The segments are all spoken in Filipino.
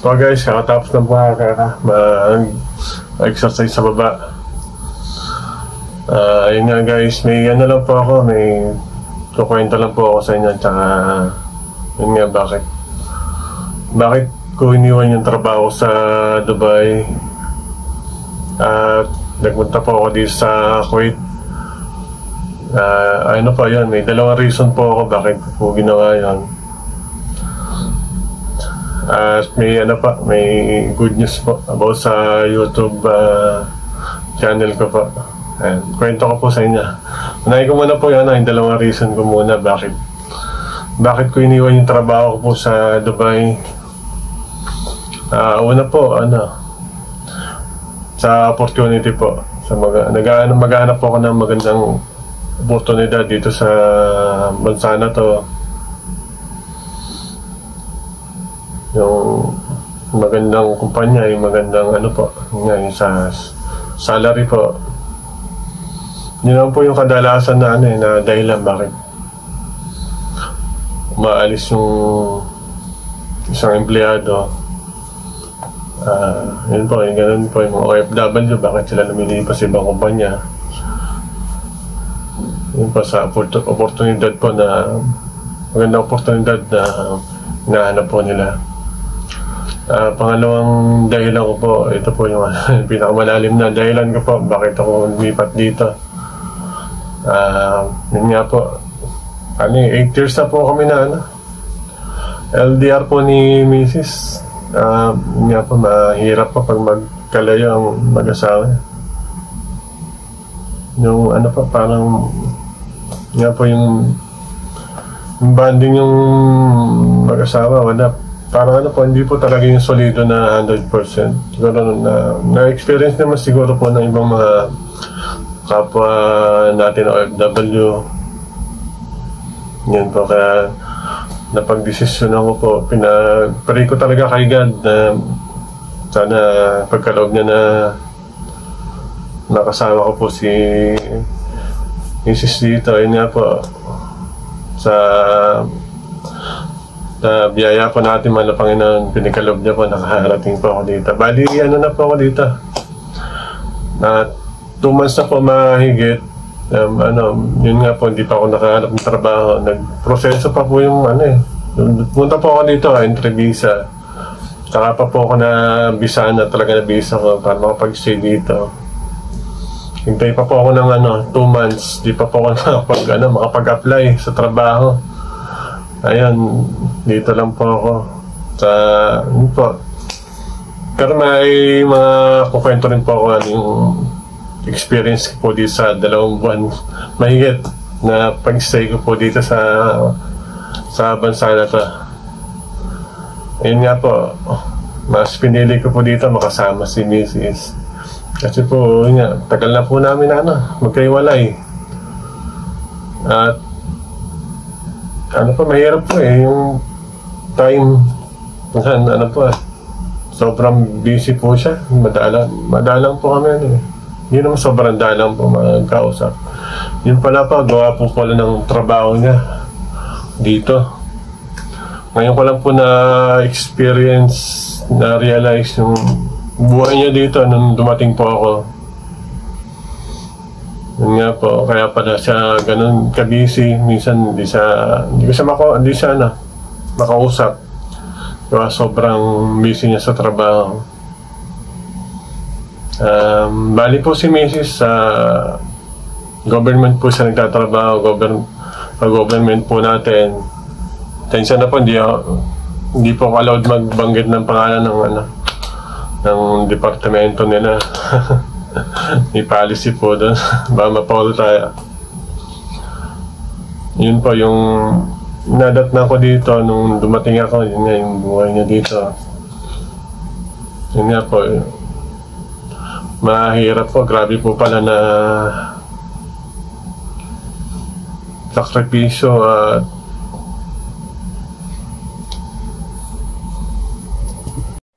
So guys, kakatapos ng mag-exercise sa baba. Yun nga guys, may ano lang po ako, may kukwenta lang po ako sa inyo. Tsaka yun nga, bakit ko iniwan yung trabaho sa Dubai at nagpunta po ako dito sa Kuwait. Ano po yun, may dalawang reason po ako bakit po ginawa yun. At may ano pa, may good news po about sa YouTube channel ko po. And kwento ko po sa inyo. Unahin ko muna po yun, yung dalawang reason ko muna bakit ko iniwan yung trabaho ko po sa Dubai. Una po, sa opportunity po. Maghahanap po ako ng magandang oportunidad dito sa bansa na to. Yung magandang kumpanya, yung magandang yung sa salary po. Yun lang po yung kadalasan na na dahilan bakit umaalis yung isang empleyado. Yun po, yung ganun po yung mga OFW, bakit sila lumilipas sa ibang kumpanya. Yun po sa oportunidad po na magandang oportunidad na hinahanap po nila. Pangalawang dahilan ko po, ito po yung pinakamalalim na dahilan ko po bakit ako lumipat dito. Yun nga po, 8 years na po kami na LDR po ni Mrs. Yun nga po, mahirap po pag magkalayo ang mag-asawa. Yung po, parang nga po yung bonding yung mag-asawa, wala. Parang po, hindi po talaga yung solido na 100%. Siguro na-experience naman siguro po ng ibang mga kapwa natin OFW. Yan po, kaya napag-desisyon ako po. Pray ko talaga kay God na sana pagkaloob niya na nakasama ko po si Mrs. dito. Yun nga po, sa biyaya po natin mga Panginoon, pinagkaloob niya po, nakaharating po ako dito. Bali, na po ako dito. 2 months na po mahigit. Yun nga po, hindi pa ako nakahanap ng trabaho. Nagproseso pa po yung punta po ako dito, entry visa. Saka pa po ako na-visa na talaga na-visa ko para makapag-stay dito. Hintay pa po ako ng 2 months. Di pa po ako makapag-apply sa trabaho. Ayun, dito lang po ako sa po. Pero may mga kukwento rin po ako yung experience ko po dito sa 2 buwan mahigit na pag-stay ko po dito sa bansa na to. Ayun nga po, mas pinili ko po dito makasama si Mrs. Kasi po, yun nga, tagal na po namin magkaiwalay. At mahirap po yung time. Sobrang busy po siya. Madalang po kami Hindi naman sobrang dalang po magkausap. Yun pala pa, gawa po pala ng trabaho niya dito. Ngayon ko lang po na-experience, na-realize yung buhay niya dito nung dumating po ako. Yun nga po, kaya pala siya ganun ka-busy. Minsan hindi siya makausap. Kaya sobrang busy niya sa trabaho. Bali po si Mrs. sa government po siya nagtatrabaho. Government po natin. Tensya na po, hindi po ako allowed magbanggit ng pangalan ng departamento nila. May policy po doon. Baka ma-foul tayo. Yun po yung nadatnan ko dito nung dumating ako. Yun nga yung buhay niya dito. Yun nga po, mahirap po. Grabe po pala na sakripisyo at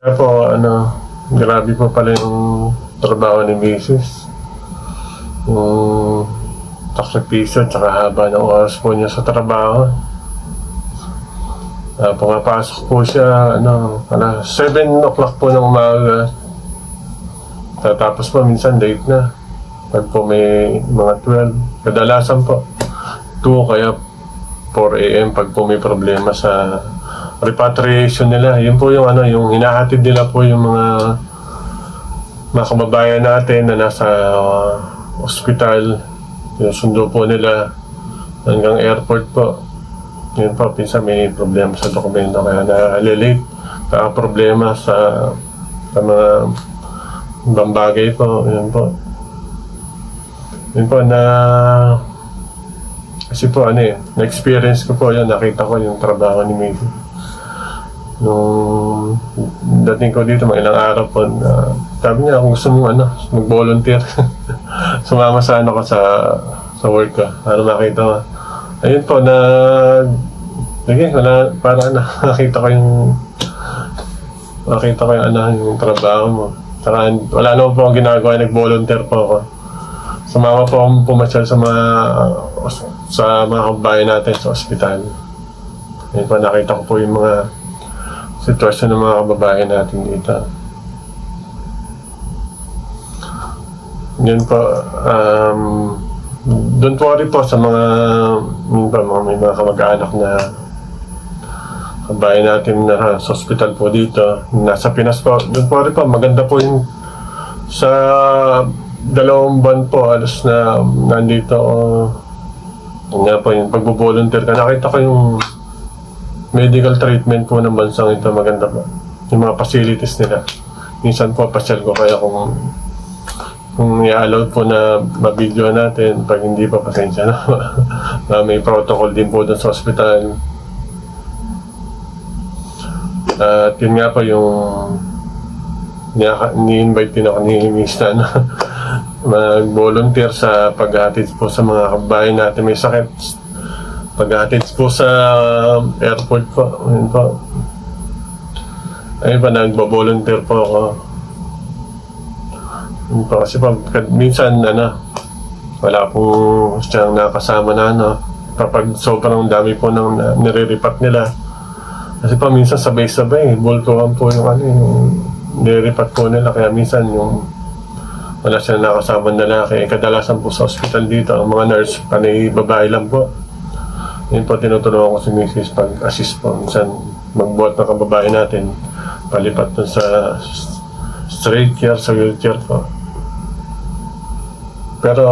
kaya po grabe po pala yung trabaho ni Mrs. Yung sakripisyo at saka haba ng oras po niya sa trabaho. Pumapasok po siya, 7 o'clock po ng umaga. Tapos po, minsan late na. Pag po may mga 12, kadalasan po 2 kaya 4 AM pag po may problema sa repatriation nila. Yun po yung yung hinahatid nila po yung mga kababayan natin na nasa ospital. Yung sundo po nila hanggang airport po. Yun po, pinsan may problema sa dokumento kaya na-late. Problema sa mga ibang bagay po. Yun po. Yun po kasi po na-experience ko po yun. Nakita ko yung trabaho ni Missy. Nung dating ko dito, mga ilang araw po, sabi niya kung gusto mo mag-volunteer. Sumama sa ko sa work ko para makita mo. Ayun po, para nakita ko yung yung trabaho mo. Saka wala naman po akong ginagawa, nag-volunteer po ako. Sumama po akong pumasyal sa mga kababayan natin sa ospital. Ayun po, nakita ko po yung mga sitwasyon ng mga kababayan natin dito. Yun po, don't worry po sa mga may mga kamag-anak na kabayan natin na sa hospital po dito, nasa Pinas po. Don't worry po, maganda po yung sa 2 buwan po, alas na nandito nga po yung pagbo-volunteer ka. Nakita ko yung medical treatment po ng bansang ito, maganda po. Yung mga facilities nila. Minsan po, pasyal ko kaya kung i-allow po na ma-video natin, pag hindi pa, pasensya na. May protocol din po doon sa hospital. At yun nga po yung ni-invite din ako ni Miss na mag-volunteer sa paghatid po sa mga kabayan natin may sakit. Paghatid po sa airport po. Ayun po. Ayun pa, nagbo-volunteer po ako. Ayun po, kasi po, minsan, wala pong siyang nakasama na, kapag sobrang dami po ng nire-repat nila. Kasi po, minsan sabay-sabay, bultuhan po yung nire-repat po nila. Kaya minsan, wala siyang nakasama na lalaki. Kadalasan po sa hospital dito, ang mga nurse, panay babae lang po. Yun po, tinutulungan ko si Mrs. pag-assist po. Minsan, magbuhat ng kababae natin, palipat dun sa straight chair, sa wheelchair po. Pero,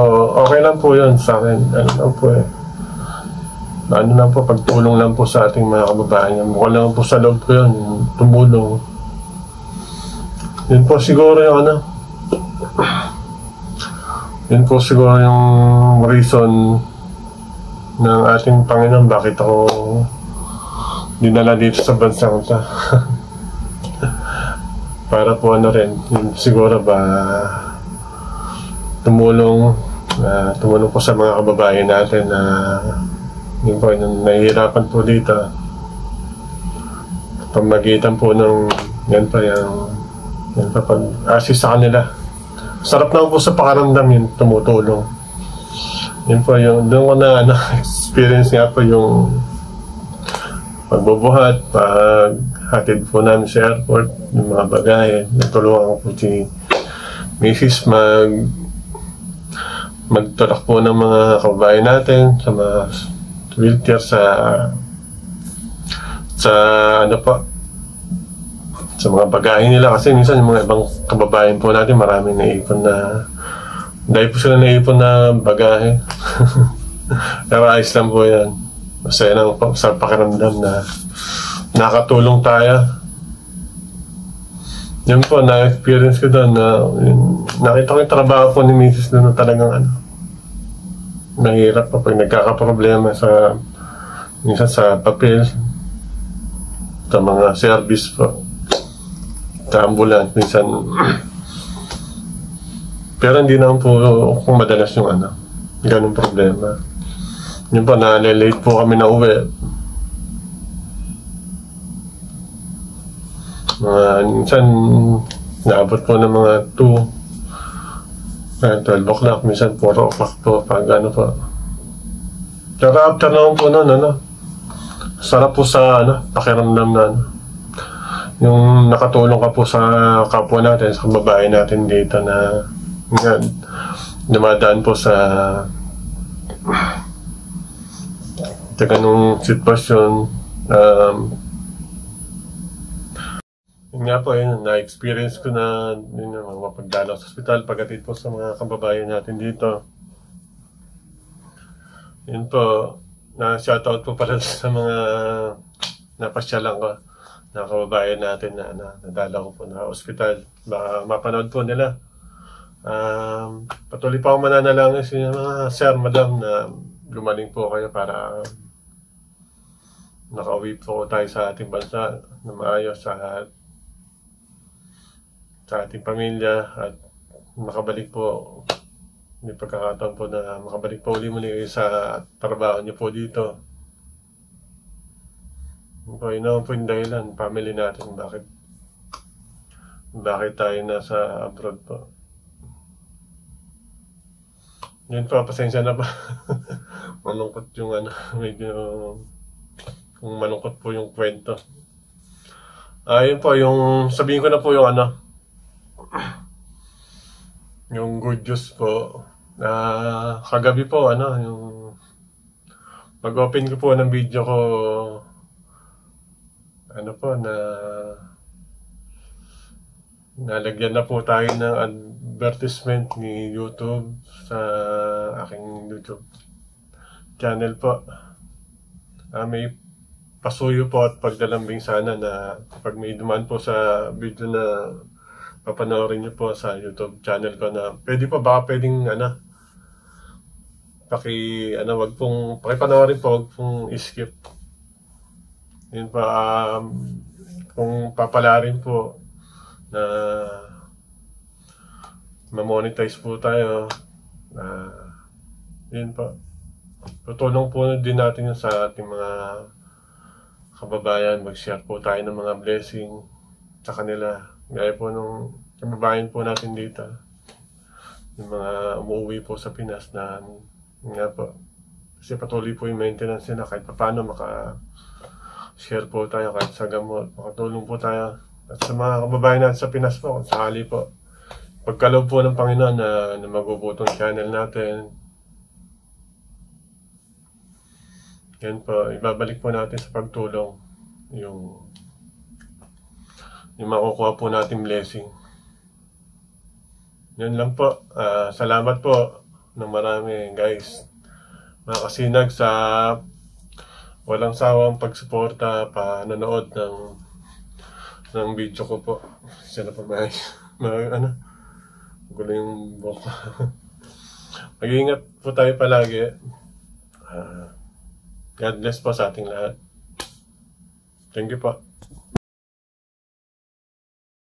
okay lang po yun sa akin. Lang po, pagtulong lang po sa ating mga kababayan. Mukha lang po sa loob ko yun, tumulong. Yun po siguro yung yun po siguro yung reason ng ating Panginoon bakit ako dinala dito sa bansang ito. Para po rin, siguro ba tumulong po sa mga kababayan natin na yun po, yung nahihirapan po dito. Pamagitan po ng yan pa pag-assist sa kanila. Sarap naman po sa pakaramdam yun, tumutulong. Yun po yung, doon ko na experience nga po yung pagbubuhat, paghatid po namin sa airport, yung mga bagay. Natulungan ko po si Mrs. magtulak po ng mga kababayan natin sa mga wheelchair sa mga bagay nila. Kasi minsan yung mga ibang kababayan po natin maraming naipon na dahil po sila naipon na bagahe. Pero ayos lang po yan. Masaya lang po sa pakiramdam na nakatulong tayo. Yun po, na-experience ko doon na nakita ko yung trabaho po ni Mrs. doon na talagang mahirap po pag nagkakaproblema minsan sa papel, sa mga service po, sa ambulance, minsan. Pero hindi naman po kung madalas yung ganun problema. Yun po, na-late po kami na uwi. Minsan, naabot po ng mga 12 o'clock, minsan 4 o'clock po, pag po. Pero after naman po nun, sarap po sa pakiramdam na yung nakatulong ka po sa kapwa natin, sa kababayan natin dito na dumadaan po sa ganung sitwasyon. Yun nga po, na-experience ko na mapagdalaw sa ospital pagdating po sa mga kababayan natin dito. Yun po, na-shoutout po pala sa mga napasyalan ko na kababayan natin na nadala ko po na ospital. Baka mapanood po nila. Patuloy pa ako mananalangin sa mga sir, madam na gumaling po kayo para nakauwi po tayo sa ating bansa na maayos sa ating pamilya at makabalik po, may pagkakataon po na makabalik po muli sa trabaho niyo po dito. Yun naman po yung dahilan, family natin, bakit tayo nasa abroad po. Yun po, pasensya na pa. Malungkot yung medyo kung malungkot po yung kwento. Yun po, yung sabihin ko na po yung yung good news po. Kagabi po, yung mag-open ko po ng video ko, nalagyan na po tayo ng advertisement ni YouTube sa aking YouTube channel po. May pasuyo po at pagdalambing sana na pag may dumaan po sa video na papanoorin niyo po sa YouTube channel ko na baka pwedeng wag pong pakipanoorin po, wag pong skip. Yun pa, kung papalarin po na ma-monetize po tayo, yun pa. Tutulong po din natin yun sa ating mga kababayan. Mag-share po tayo ng mga blessing sa kanila. Gaya po nung kababayan po natin dito, yung mga umuwi po sa Pinas na nga po. Kasi patuloy po yung maintenance nila kahit paano share po tayo kahit sa gamot, makatulong po tayo. At sa mga kababayan natin sa Pinas po, kung sakali po, pagkaloob po ng Panginoon na magubutong channel natin, yan po, ibabalik po natin sa pagtulong yung makukuha po natin blessing. Yan lang po. Salamat po ng marami, guys. Mga kasinag sa walang sawang pagsuporta, nanood ng video ko po. Sila pa gulo yung buhok. Mag-iingat po tayo palagi. God bless po sa ating lahat. Thank you po.